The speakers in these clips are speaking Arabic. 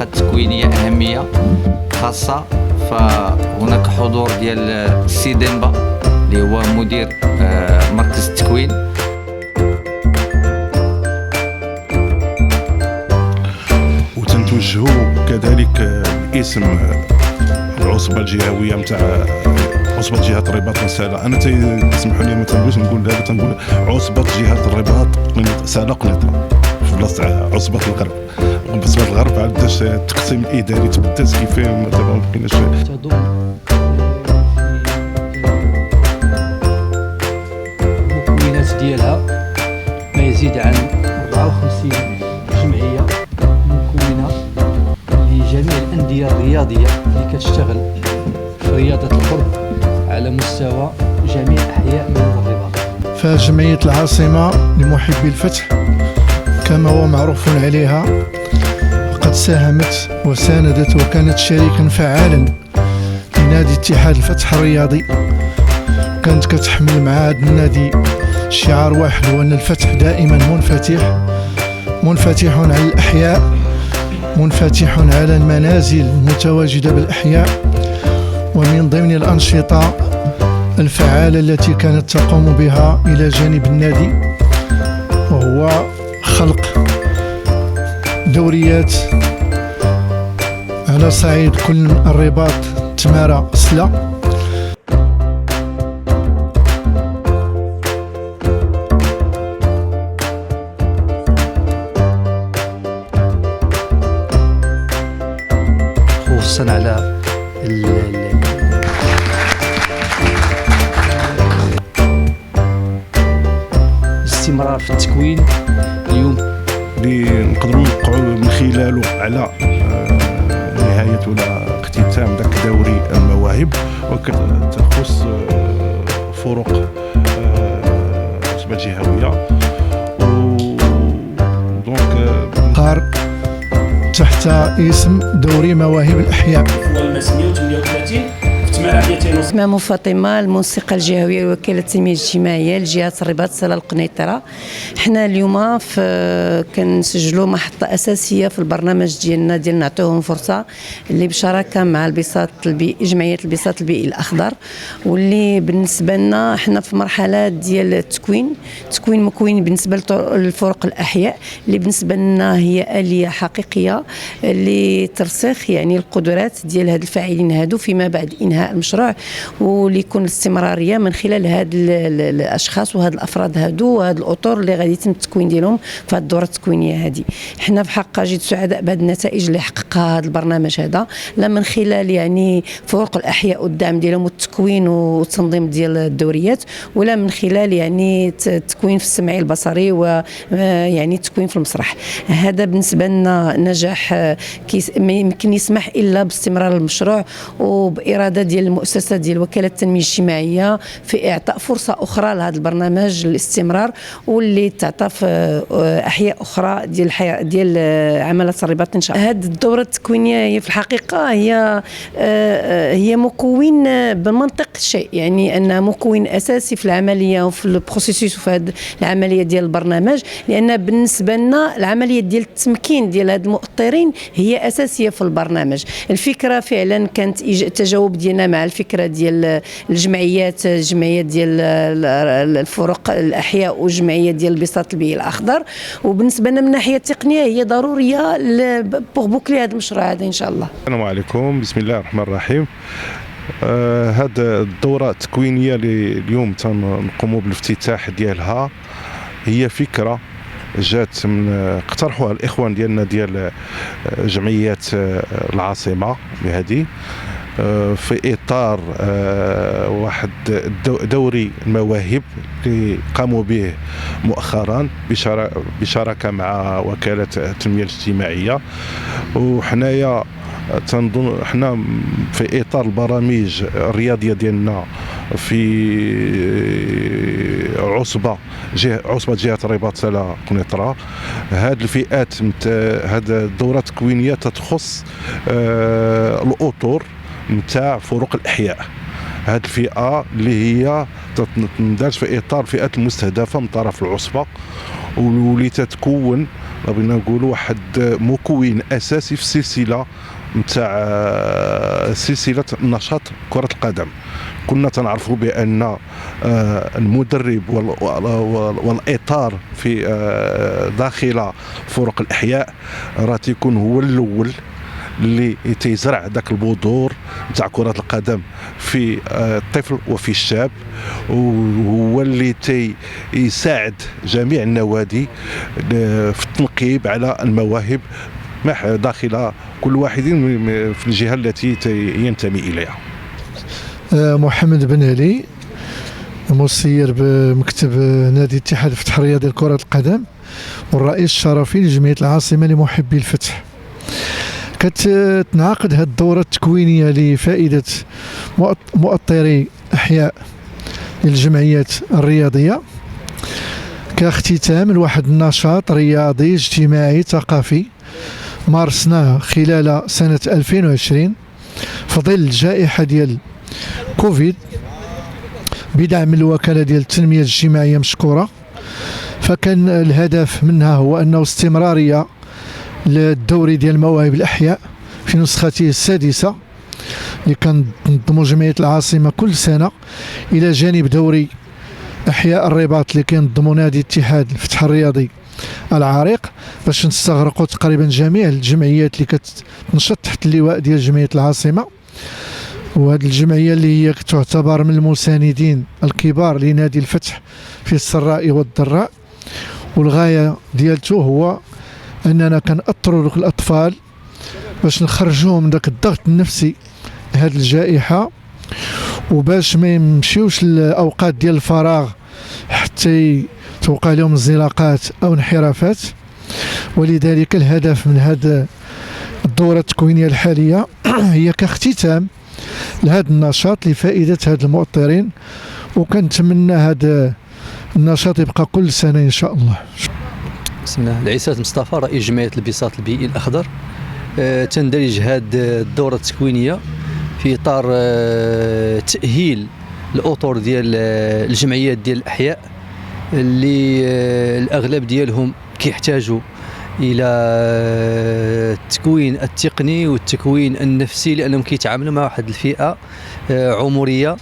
التكوينية أهمية خاصة، فهناك حضور ديال السي ديمبا اللي هو مدير مركز التكوين. وتنتوجهوا كذلك باسم العصبة الجهوية نتاع عصبة جهة الرباط وسالة. أنا تسمحوا لي ما تنقولش نقول هذا، تنقول عصبة جهة الرباط سالة قنيطرة في بلاصة عصبة الغرب. بالنسبة للغرب عندناش التقسيم الإداري تبدل كيف دابا ما بقيناش المكونات ديالها ما يزيد عن 54 جمعية مكونة لجميع الأندية الرياضية اللي كتشتغل في رياضة القرب على مستوى جميع أحياء مدينة الرباط. فجمعية العاصمة لمحبي الفتح كما هو معروف عليها قد ساهمت وساندت وكانت شريكا فعالا لنادي اتحاد الفتح الرياضي. كانت كتحمل مع هذا النادي شعار واحد، هو أن الفتح دائما منفتح على الأحياء، منفتح على المنازل المتواجدة بالأحياء. ومن ضمن الأنشطة الفعالة التي كانت تقوم بها إلى جانب النادي وهو خلق دوريات على صعيد كل الرباط، تمارا، سلا. خصوصا على الاستمرار في التكوين اليوم اللي نقدروا نوقعوا من خلاله على نهاية ولا اختتام ذاك دوري المواهب، وكتخص فرق عصبة جهوية. قار تحت اسم دوري مواهب الأحياء. اسمها فاطمة، الموسيقى الجهوية وكالة التنمية الاجتماعية لجهة الرباط سلا القنيطرة. حنا اليوم كنسجلوا محطة أساسية في البرنامج ديالنا ديال نعطيوهم فرصة، اللي بشراكة مع البساط البيئي، جمعية البساط البيئي الأخضر، واللي بالنسبة لنا حنا في مرحلة ديال التكوين مكوين بالنسبة للفرق الأحياء، اللي بالنسبة لنا هي آلية حقيقية لترسيخ يعني القدرات ديال هاد الفاعلين هادو فيما بعد إنهاء المشروع، وليكون الاستمراريه من خلال هاد الاشخاص وهاد الافراد هادو وهاد الاطر اللي غادي يتم التكوين ديالهم في هاد الدوره التكوينيه هذه. حنا بحق جد سعداء بهاد النتائج اللي حققها هذا البرنامج هذا، لا من خلال يعني فروق الاحياء والدعم ديالهم والتكوين والتنظيم ديال الدوريات، ولا من خلال يعني التكوين في السمعي البصري ويعني التكوين في المسرح. هذا بالنسبه لنا نجاح ما يمكن يسمح الا باستمرار المشروع وباراده ديال المؤسسه ديال وكاله التنميه الاجتماعيه في اعطاء فرصه اخرى لهذا البرنامج للاستمرار، واللي تعطى في احياء اخرى ديال عملات الرباط ان شاء الله. هذه الدوره التكوينيه هي في الحقيقه هي مكون بمنطق الشيء، يعني انها مكون اساسي في العمليه وفي البروسيسوس وفي هذه العمليه ديال البرنامج، لان بالنسبه لنا العمليه ديال التمكين ديال هاد المؤطرين هي اساسيه في البرنامج. الفكره فعلا كانت التجاوب ديالنا مع الفكره ديال الجمعيات ديال الفرق الاحياء والجمعيه ديال البساط البيئي الاخضر، وبالنسبه لنا من الناحيه التقنيه هي ضروريه بوغ بوكلي هذا المشروع هذا ان شاء الله. السلام عليكم، بسم الله الرحمن الرحيم. هذه الدوره التكوينيه اللي اليوم تنقوموا بالافتتاح ديالها هي فكره جات من اقترحوها الاخوان ديالنا ديال جمعيات العاصمه بهذه في اطار واحد دوري المواهب اللي قاموا به مؤخرا بشراكه مع وكاله التنميه الاجتماعيه. وحنايا تنظن حنا في اطار البرامج الرياضيه ديالنا في عصبه جهه الرباط سلا قنيطره. هاد الفئات هاد الدوره التكوينيه تتخص الاطر نتاع فروق الاحياء. هذه الفئه اللي هي تندرج في اطار الفئات المستهدفه من طرف العصبه، واللي تتكون بغينا نقولوا واحد مكون اساسي في السلسله نتاع سلسله نشاط كره القدم. كنا تنعرفوا بان المدرب والاطار في داخل فرق الاحياء راه تيكون هو الاول اللي تيزرع ذاك البذور نتاع كرة القدم في الطفل وفي الشاب، وهو اللي يساعد جميع النوادي في التنقيب على المواهب داخل كل واحد في الجهة التي ينتمي إليها. محمد بن علي، مسير بمكتب نادي اتحاد الفتح الرياضي لكرة القدم والرئيس الشرفي لجمعية العاصمة لمحبي الفتح. كتنعقد هذه الدورة التكوينية لفائدة مؤطري أحياء للجمعيات الرياضية كاختتام لواحد النشاط رياضي اجتماعي ثقافي مارسناه خلال سنة 2020 في ظل الجائحة ديال كوفيد بدعم الوكالة ديال التنمية الاجتماعية مشكورة. فكان الهدف منها هو أنه استمرارية للدوري ديال مواهب الأحياء في نسخته السادسة اللي كنظموا جمعية العاصمة كل سنة، إلى جانب دوري أحياء الرباط اللي كينظموا نادي اتحاد الفتح الرياضي العريق، باش نستغرقوا تقريبا جميع الجمعيات اللي كتنشط تحت اللواء ديال جمعية العاصمة. وهذه الجمعية اللي هي تعتبر من المساندين الكبار لنادي الفتح في السراء والضراء، والغاية ديالته هو أننا كنأطروا دوك الأطفال باش نخرجوهم من داك الضغط النفسي هذه الجائحة، وباش ما يمشيوش الأوقات ديال الفراغ حتى توقع لهم انزلاقات أو انحرافات. ولذلك الهدف من هذه الدورة التكوينية الحالية هي كاختتام لهذا النشاط لفائدة هاد المؤطرين، وكنتمنى هذا النشاط يبقى كل سنة إن شاء الله. بسم الله. العيسات مصطفى، رئيس جمعية البساط البيئي الأخضر. تندرج هذه الدورة التكوينية في إطار تأهيل الأطر ديال الجمعيات ديال الأحياء اللي الأغلب ديالهم كيحتاجوا إلى التكوين التقني والتكوين النفسي، لأنهم كيتعاملوا مع واحد الفئة عمرية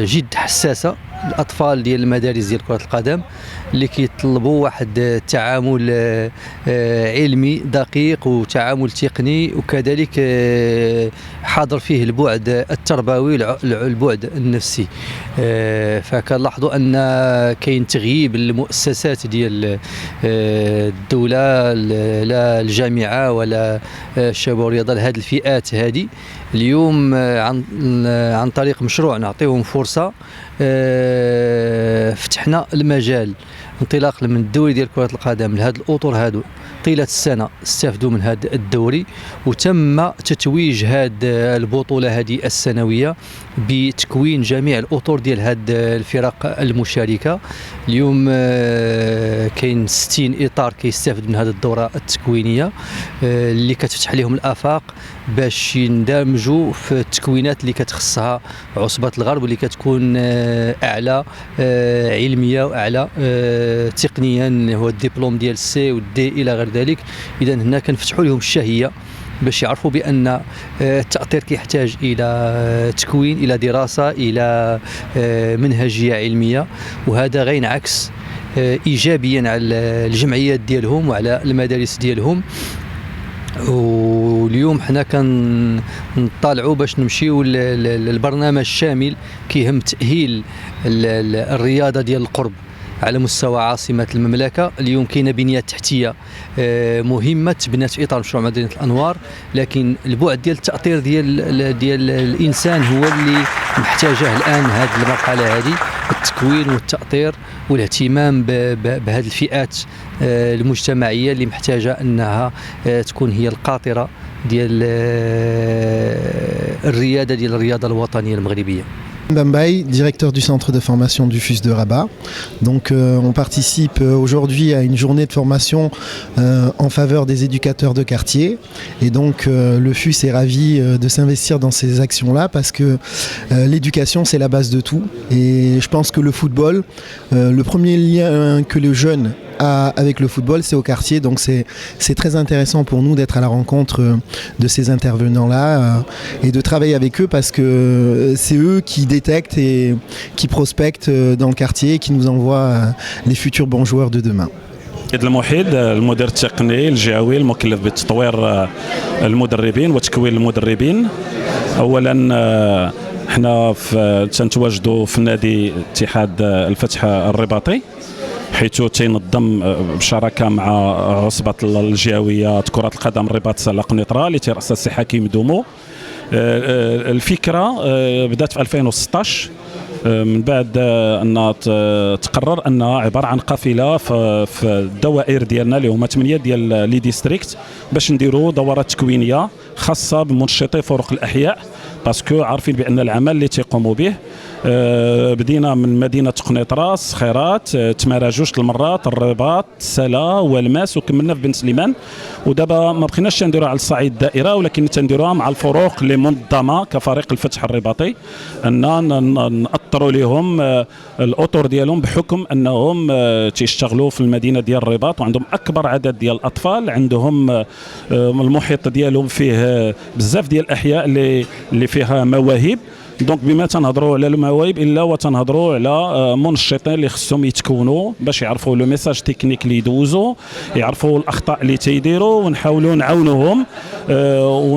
جد حساسة، الأطفال ديال المدارس ديال كرة القدم اللي كيطلبوا واحد التعامل علمي دقيق وتعامل تقني، وكذلك حاضر فيه البعد التربوي البعد النفسي. فكنلاحظوا أن كاين تغييب المؤسسات ديال الدولة، لا الجامعة ولا الشباب والرياضة لهذه الفئات هذه. اليوم عن طريق مشروع نعطيهم فرصة، فتحنا المجال انطلاقا من الدوري ديال كرة القدم لهذه الأطر هادو طيلة السنة استفدوا من هذا الدوري، وتم تتويج هذه البطولة هذه السنوية بتكوين جميع الأطر ديال هذه الفرق المشاركة. اليوم كاين 60 إطار كيستافد من هذه الدورة التكوينية اللي كتفتح لهم الآفاق باش يندمجوا في التكوينات اللي كتخصها عصبة الغرب، واللي كتكون أعلى علمية وأعلى تقنيا، هو الدبلوم ديال السي والدي إلى غير ذلك. إذا هنا كنفتحوا لهم الشهية باش يعرفوا بأن التأطير كيحتاج إلى تكوين، إلى دراسة، إلى منهجية علمية، وهذا غينعكس إيجابيا على الجمعيات ديالهم وعلى المدارس ديالهم. واليوم حنا كنطالعوا باش نمشيو للبرنامج الشامل كيهم تأهيل الرياضة ديال القرب على مستوى عاصمة المملكة. اليوم كاينه بنية تحتية مهمة تبنات في إطار مشروع مدينة الأنوار، لكن البعد ديال التأطير ديال الإنسان هو اللي محتاجه الآن هذه المرحلة هذه، التكوين والتأطير والاهتمام بهذه الفئات المجتمعية اللي محتاجة أنها تكون هي القاطرة ديال الريادة ديال الرياضة الوطنية المغربية. Mbambaye, directeur du centre de formation du FUS de Rabat. Donc on participe aujourd'hui à une journée de formation en faveur des éducateurs de quartier. Et donc le FUS est ravi de s'investir dans ces actions-là parce que l'éducation c'est la base de tout. Et je pense que le football, le premier lien que le jeune avec le football, c'est au quartier, donc c'est très intéressant pour nous d'être à la rencontre de ces intervenants-là et de travailler avec eux parce que c'est eux qui détectent et qui prospectent dans le quartier et qui nous envoient les futurs bons joueurs de demain. الموحد المدير التقني الجهوي المكلف بتطوير المدربين وتكوين المدربين. اولا احنا تنتواجدوا في نادي اتحاد الفتح الرباطي حيث تنظم بشراكه مع عصبه الجهويه كره القدم الرباط سلا قنيطره اللي تيرأسها السي حكيم دومو. الفكره بدات في 2016 من بعد ان تقرر انها عباره عن قافله في الدوائر ديالنا اللي هما 8 ديال لي ديستريكت باش نديروا دورات تكوينيه خاصه بمنشطي فرق الاحياء باسكو عارفين بان العمل اللي تيقوموا به بدينا من مدينه قنيطره الصخيرات تماراجوج المرات الرباط سلا والماس وكملنا في بن سليمان. ودابا ما بقيناش تنديروها على الصعيد الدائره ولكن تنديروها مع الفروق اللي منظمه كفريق الفتح الرباطي ان نأطروا لهم الاطر ديالهم بحكم انهم تيشتغلوا في المدينه ديال الرباط وعندهم اكبر عدد ديال الاطفال عندهم المحيط ديالهم فيه بزاف ديال الاحياء اللي فيها مواهب. دونك بما تنهضروا على المواهب الا وتنهضروا على منشطين اللي خصهم يتكونوا باش يعرفوا لو ميساج تكنيك اللي يدوزوا يعرفوا الاخطاء اللي تيديروا ونحاولوا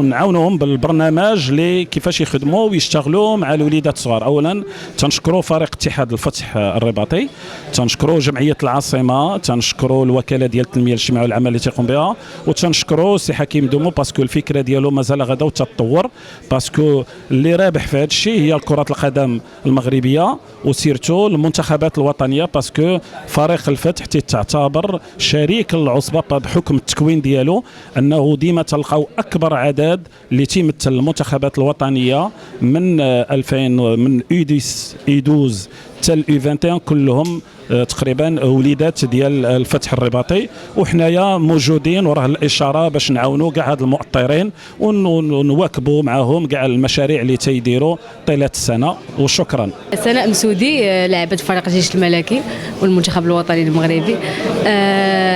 نعاونوهم بالبرنامج اللي كيفاش يخدموا ويشتغلوا مع الوليدات الصغار. اولا تنشكروا فريق اتحاد الفتح الرباطي، تنشكروا جمعيه العاصمه، تنشكروا الوكاله ديال التنميه الاجتماعيه والعمل اللي تيقوم بها، وتنشكروا سي حكيم دومو باسكو الفكره ديالو مازال غدا وتتطور باسكو اللي رابح في هذا الشيء هي كرة القدم المغربية وسيرتو المنتخبات الوطنية باسكو فريق الفتح تعتبر شريك العصبة بحكم التكوين ديالو انه ديما تلقاو اكبر عدد اللي تيمثل المنتخبات الوطنية من 2000 من U12 حتى U21 كلهم تقريبا وليدات ديال الفتح الرباطي وحنايا موجودين وراه الاشاره باش نعاونوا كاع هاد المؤطرين ونواكبوا معاهم كاع المشاريع اللي تيديروا طيله السنه. وشكرا. سناء مسودي لاعبه فريق الجيش الملكي والمنتخب الوطني المغربي.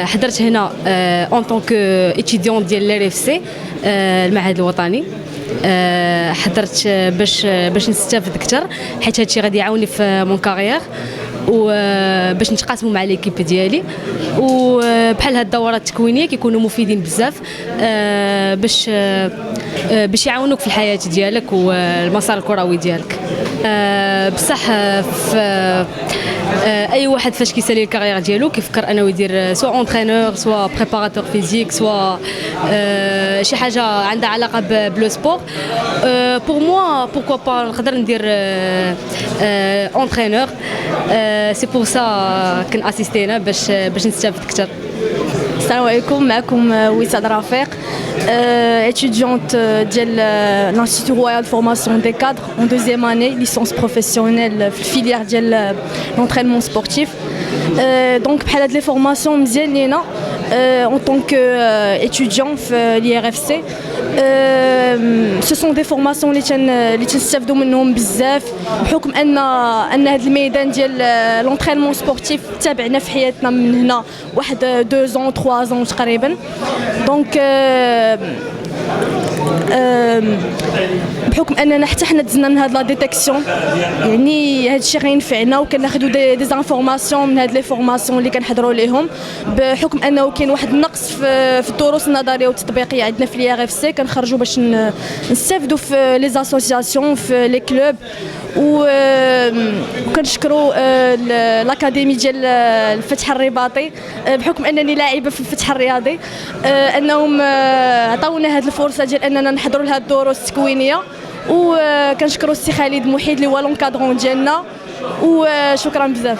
حضرت هنا اون طونك ايتيديون ديال لار اف سي المعهد الوطني. حضرت باش نستافد اكثر حيت هادشي غادي يعاوني في مون كارير وباش نتقاسموا مع ليكيب ديالي وبحال هاد الدورات التكوينيه كيكونوا مفيدين بزاف باش يعاونوك في الحياه ديالك والمسار الكروي ديالك. بصح في اي واحد فاش كيسالي الكارير ديالو كيفكر انه يدير سوا اونترينور سوا بريباراتور فيزيك سوا شي حاجه عندها علاقه بلو سبور. بور موا بوركوا با نقدر ندير اونترينور. سي بور سا كن اسيستينا باش نستافد اكثر. السلام عليكم، معكم وساد رفيق étudiante ديال l'Institut Royal de Formation des Cadres en deuxième année, licence professionnelle filière ديال l'entraînement sportif. Donc بحال هاد لي فورماسيون مزيان لينا en tant que étudiant في l'IRFC. Ce sont des formations اللي تنستافدوا منهم بزاف بحكم ان هاد الميدان ديال لونترينمون سبورتيف تابعنا في حياتنا من هنا واحد 2 ans 3 ans تقريبا. دونك بحكم اننا حتى حنا دزنا من هاد لا ديتيكسيون يعني هاد الشيء غينفعنا وكناخذوا دي زانفورماسيون من هاد لي فورماسيون اللي كنحضروا ليهم بحكم انه كاين واحد النقص في الدروس النظريه والتطبيقيه عندنا في الار اف سي. كنخرجوا باش نستافدوا في لي اسوسياسيون في لي كلوب وكنشكروا الاكاديمي ديال الفتح الرباطي بحكم انني لاعبه في الفتح الرياضي انهم عطاونا هذه الفرصه ديال اننا نحضروا لهاد الدروس التكوينيه. وكنشكروا السي خالد محيد اللي هو لونكادرون ديالنا وشكرا بزاف.